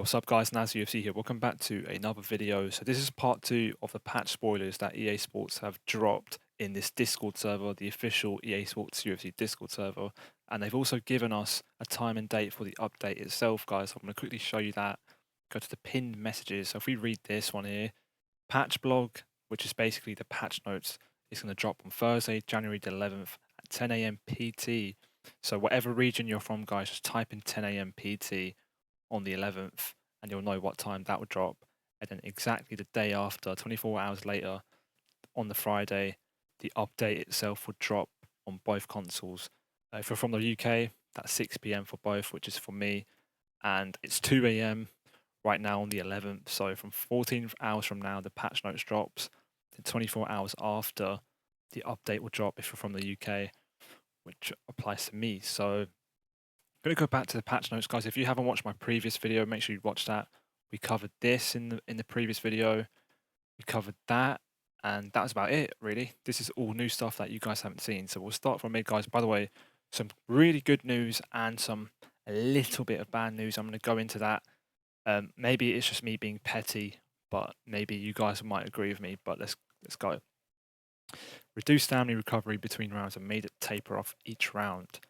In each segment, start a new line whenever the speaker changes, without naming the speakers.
What's up guys, NazUFC here. Welcome back to another video. So this is part 2 of the patch spoilers that EA Sports have dropped in this Discord server, the official EA Sports UFC Discord server. And they've also given us a time and date for the update itself, guys. I'm going to quickly show you that. Go to the pinned messages. So if we read this one here, patch blog, which is basically the patch notes, is going to drop on Thursday, January the 11th at 10 a.m. PT. So whatever region you're from, guys, just type in 10 a.m. PT on the 11th and you'll know what time that would drop. And then exactly the day after, 24 hours later, on the Friday, the update itself would drop on both consoles. If you're from the UK, that's 6 p.m. for both, which is for me, and it's 2 a.m. right now on the 11th. So from 14 hours from now, the patch notes drops. Then 24 hours after, the update will drop if you're from the UK, which applies to me. So I'm going to go back to the patch notes, guys. If you haven't watched my previous video, make sure you watch that. We covered this in the previous video. We covered that, and that was about it, really. This is all new stuff that you guys haven't seen. So we'll start from it, guys. By the way, some really good news and a little bit of bad news. I'm going to go into that. Maybe it's just me being petty, but maybe you guys might agree with me. But let's go. Reduced stamina recovery between rounds and made it taper off each round.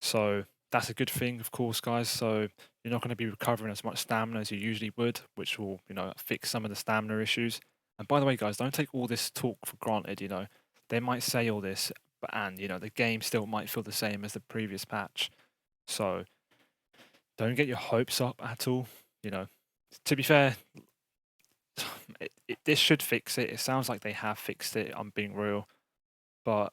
So that's a good thing, of course, guys. So you're not going to be recovering as much stamina as you usually would, which will, fix some of the stamina issues. And by the way, guys, don't take all this talk for granted. They might say all this, and the game still might feel the same as the previous patch. So don't get your hopes up at all. To be fair, this should fix it. It sounds like they have fixed it. I'm being real, but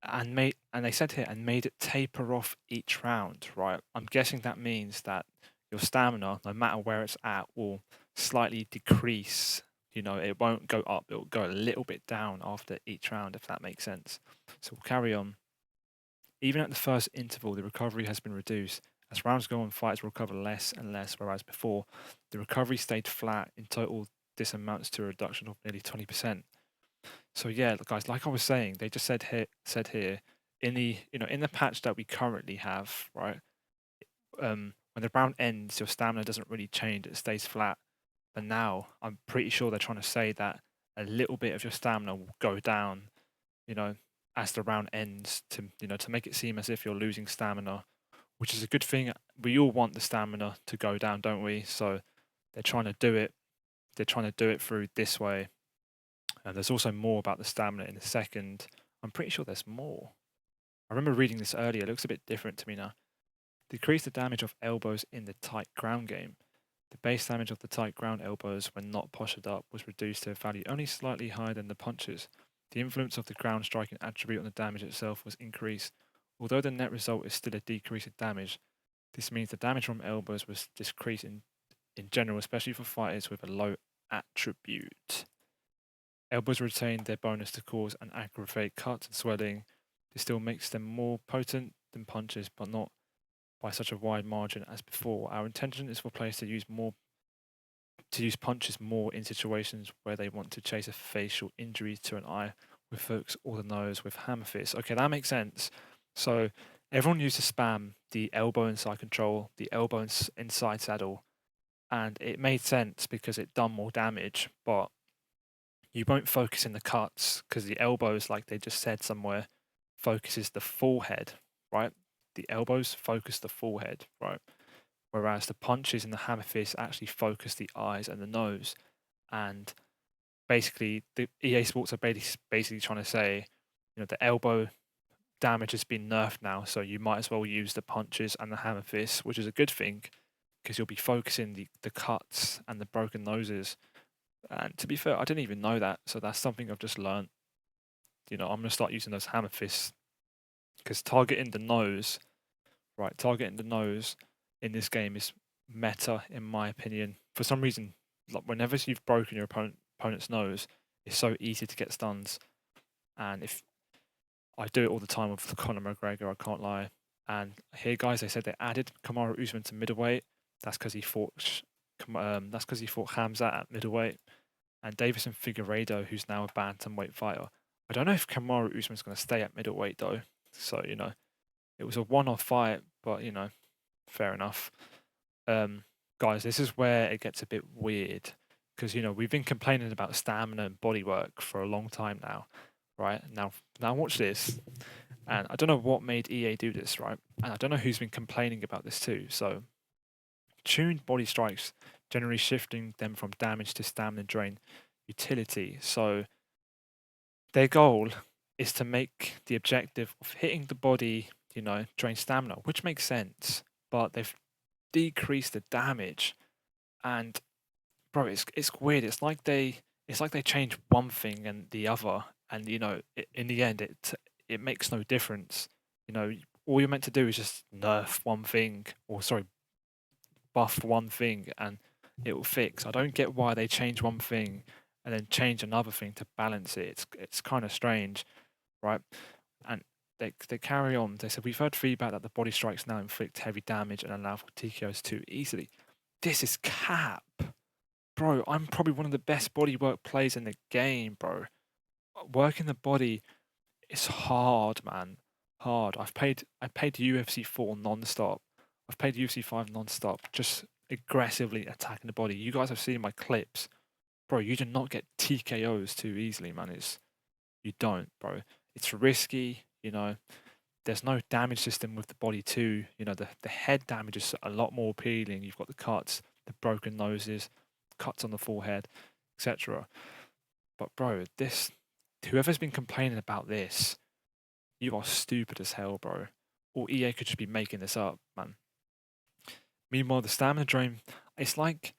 and they said here and made it taper off each round, right? I'm guessing that means that your stamina, no matter where it's at, will slightly decrease. It won't go up, it will go a little bit down after each round, if that makes sense. So we'll carry on. Even at the first interval, the recovery has been reduced. As rounds go on, fighters will recover less and less, whereas before, the recovery stayed flat. In total, this amounts to a reduction of nearly 20%. So yeah, guys, like I was saying, they just said here in the patch that we currently have, right? When the round ends, your stamina doesn't really change; it stays flat. But now, I'm pretty sure they're trying to say that a little bit of your stamina will go down, as the round ends, to make it seem as if you're losing stamina, which is a good thing. We all want the stamina to go down, don't we? So they're trying to do it. They're trying to do it through this way. And there's also more about the stamina in a second. I'm pretty sure there's more. I remember reading this earlier. It looks a bit different to me now. Decrease the damage of elbows in the tight ground game. The base damage of the tight ground elbows when not postured up was reduced to a value only slightly higher than the punches. The influence of the ground striking attribute on the damage itself was increased. Although the net result is still a decrease in damage, this means the damage from elbows was decreased in general, especially for fighters with a low attribute. Elbows retain their bonus to cause and aggravate cuts and swelling. This still makes them more potent than punches, but not by such a wide margin as before. Our intention is for players to use punches more in situations where they want to chase a facial injury to an eye with hooks or the nose with hammer fists. Okay, that makes sense. So everyone used to spam the elbow inside control, the elbow inside saddle, and it made sense because it done more damage, but you won't focus in the cuts because the elbows, like they just said somewhere, focuses the forehead, right? The elbows focus the forehead, right? Whereas the punches and the hammer fists actually focus the eyes and the nose. And basically, the EA Sports are basically trying to say, the elbow damage has been nerfed now, so you might as well use the punches and the hammer fists, which is a good thing because you'll be focusing the cuts and the broken noses. And to be fair, I didn't even know that, so that's something I've just learned. I'm going to start using those hammer fists because targeting the nose, right? Targeting the nose in this game is meta, in my opinion. For some reason, like whenever you've broken your opponent's nose, it's so easy to get stuns. And if I do it all the time with Conor McGregor, I can't lie. And here, guys, they said they added Kamaru Usman to middleweight. That's because he fought. Hamzat at middleweight, and Davison Figueiredo, who's now a bantamweight fighter. I don't know if Kamaru Usman's going to stay at middleweight though. So it was a one-off fight, but fair enough. guys, this is where it gets a bit weird because we've been complaining about stamina and body work for a long time now, right? Now watch this, and I don't know what made EA do this, right? And I don't know who's been complaining about this too. So tuned body strikes, generally shifting them from damage to stamina drain utility. So their goal is to make the objective of hitting the body, drain stamina, which makes sense, but they've decreased the damage. And bro, it's weird. It's like they change one thing and the other, and in the end, it makes no difference. All you're meant to do is just nerf one thing, or sorry, buff one thing, and it will fix. I don't get why they change one thing and then change another thing to balance it. It's kind of strange, right? And they carry on. They said we've heard feedback that the body strikes now inflict heavy damage and allow for TKOs too easily. This is cap. Bro, I'm probably one of the best bodywork players in the game, bro. Working the body is hard, man. Hard. I played UFC 4 non-stop. I've played UFC 5 non-stop, just aggressively attacking the body. You guys have seen my clips. Bro, you do not get TKOs too easily, man. You don't, bro. It's risky, There's no damage system with the body too. The head damage is a lot more appealing. You've got the cuts, the broken noses, cuts on the forehead, etc. But bro, whoever's been complaining about this, you are stupid as hell, bro. Or EA could just be making this up, man. Meanwhile, the stamina drain, it's like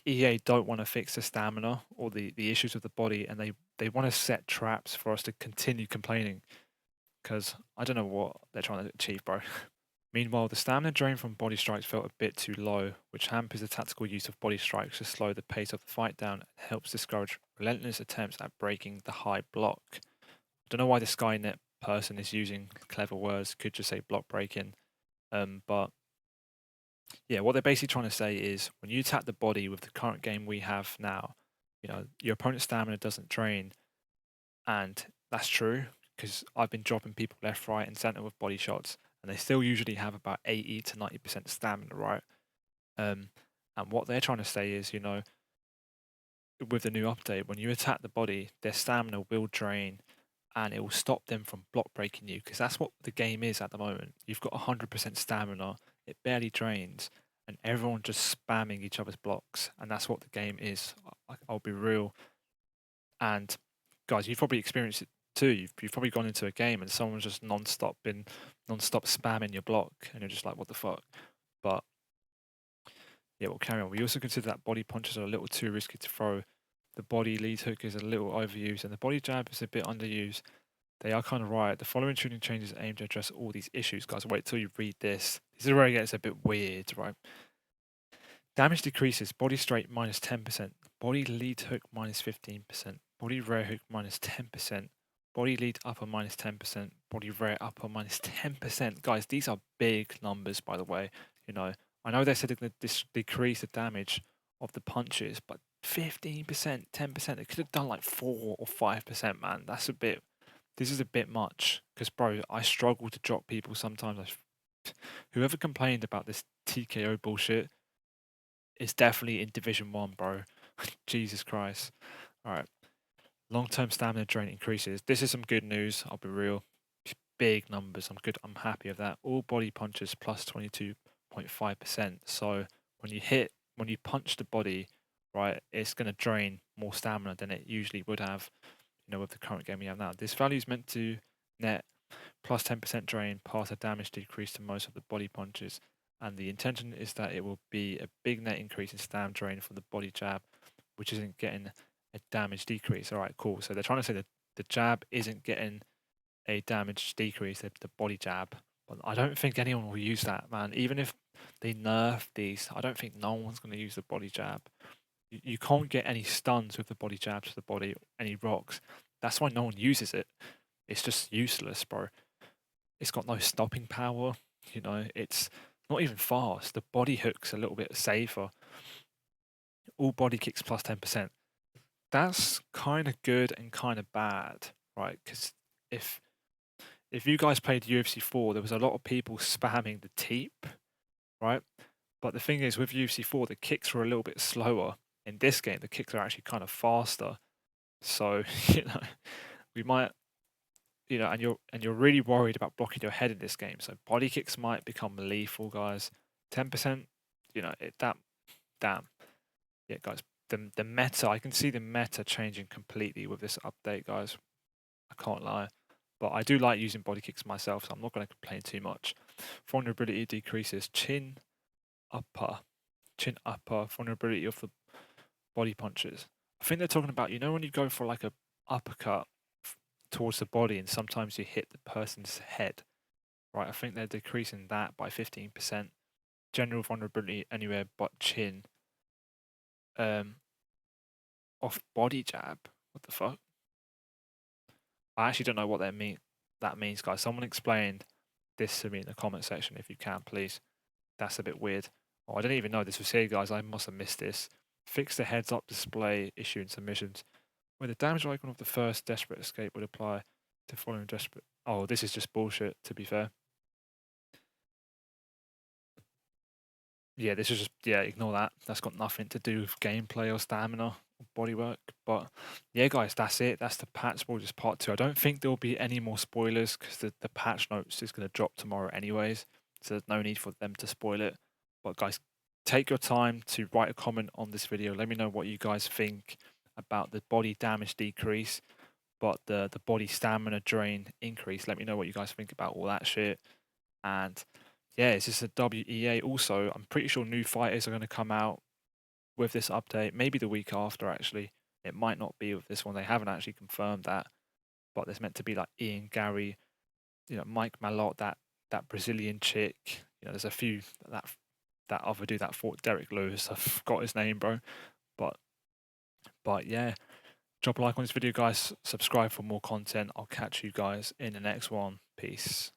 EA don't want to fix the stamina or the issues with the body, and they want to set traps for us to continue complaining. Because I don't know what they're trying to achieve, bro. Meanwhile, the stamina drain from body strikes felt a bit too low, which hampers the tactical use of body strikes to slow the pace of the fight down and helps discourage relentless attempts at breaking the high block. I don't know why the Skynet person is using clever words, could just say block breaking. But yeah, what they're basically trying to say is when you attack the body with the current game we have now, your opponent's stamina doesn't drain. And that's true because I've been dropping people left, right, and center with body shots, and they still usually have about 80 to 90% stamina, right? And what they're trying to say is, with the new update, when you attack the body, their stamina will drain and it will stop them from block breaking you because that's what the game is at the moment. You've got 100% stamina, it barely drains, and everyone just spamming each other's blocks, and that's what the game is. I'll be real. And guys, you've probably experienced it too. You've probably gone into a game and someone's just non-stop spamming your block, and you're just like, what the fuck? But yeah, we'll carry on. We also consider that body punches are a little too risky to throw. The body lead hook is a little overused, and the body jab is a bit underused. They are kind of right. The following tuning changes aim to address all these issues. Guys, wait till you read this. This is where it gets a bit weird, right? Damage decreases. Body straight minus 10%. Body lead hook minus 15%. Body rear hook minus 10%. Body lead upper minus 10%. Body rear upper minus 10%. Guys, these are big numbers, by the way. I know they said they're going to decrease the damage of the punches, but 15%, 10%. They could have done like 4 or 5%, man. This is a bit much. Because, bro, I struggle to drop people sometimes. Whoever complained about this TKO bullshit is definitely in Division 1, bro. Jesus Christ. All right. Long-term stamina drain increases. This is some good news. I'll be real. Big numbers. I'm good. I'm happy with that. All body punches plus 22.5%. So when you punch the body, right, it's going to drain more stamina than it usually would have, with the current game we have now. This value is meant to net plus 10% drain past a damage decrease to most of the body punches. And the intention is that it will be a big net increase in stam drain from the body jab, which isn't getting a damage decrease. All right, cool. So they're trying to say that the jab isn't getting a damage decrease, the body jab. But I don't think anyone will use that, man. Even if they nerf these, I don't think no one's going to use the body jab. You can't get any stuns with the body jab to the body, any rocks. That's why no one uses it. It's just useless, bro. It's got no stopping power. It's not even fast. The body hook's a little bit safer. All body kicks plus 10%. That's kind of good and kind of bad, right? Because if you guys played UFC 4, there was a lot of people spamming the teep, right? But the thing is, with UFC 4, the kicks were a little bit slower. In this game, the kicks are actually kind of faster. So, you know, we might, and you're really worried about blocking your head in this game. So body kicks might become lethal, guys. 10%, that damn. Yeah, guys. The meta, I can see the meta changing completely with this update, guys. I can't lie. But I do like using body kicks myself, so I'm not going to complain too much. Vulnerability decreases. Upper, chin upper, vulnerability of the body punches. I think they're talking about, when you go for like a uppercut towards the body and sometimes you hit the person's head, right? I think they're decreasing that by 15%. General vulnerability anywhere but chin. Off body jab. What the fuck? I actually don't know what that means, guys. Someone explained this to me in the comment section if you can, please. That's a bit weird. Oh, I didn't even know this was here, guys. I must have missed this. Fix the heads up display issue in submissions. Where the damage icon of the first desperate escape would apply to following desperate. Oh, this is just bullshit, to be fair. Yeah, this is just, ignore that. That's got nothing to do with gameplay or stamina or bodywork. But yeah, guys, that's it. That's the patch spoilers part 2. I don't think there'll be any more spoilers because the patch notes is going to drop tomorrow anyways. So there's no need for them to spoil it. But guys, take your time to write a comment on this video. Let me know what you guys think about the body damage decrease, but the body stamina drain increase. Let me know what you guys think about all that shit. And yeah, it's just a WEA. Also, I'm pretty sure new fighters are going to come out with this update, maybe the week after, actually. It might not be with this one. They haven't actually confirmed that, but there's meant to be like Ian Gary, Mike Malott, that Brazilian chick. There's a few that other dude that fought Derek Lewis. I forgot his name, bro. But yeah, drop a like on this video, guys. Subscribe for more content. I'll catch you guys in the next one. Peace.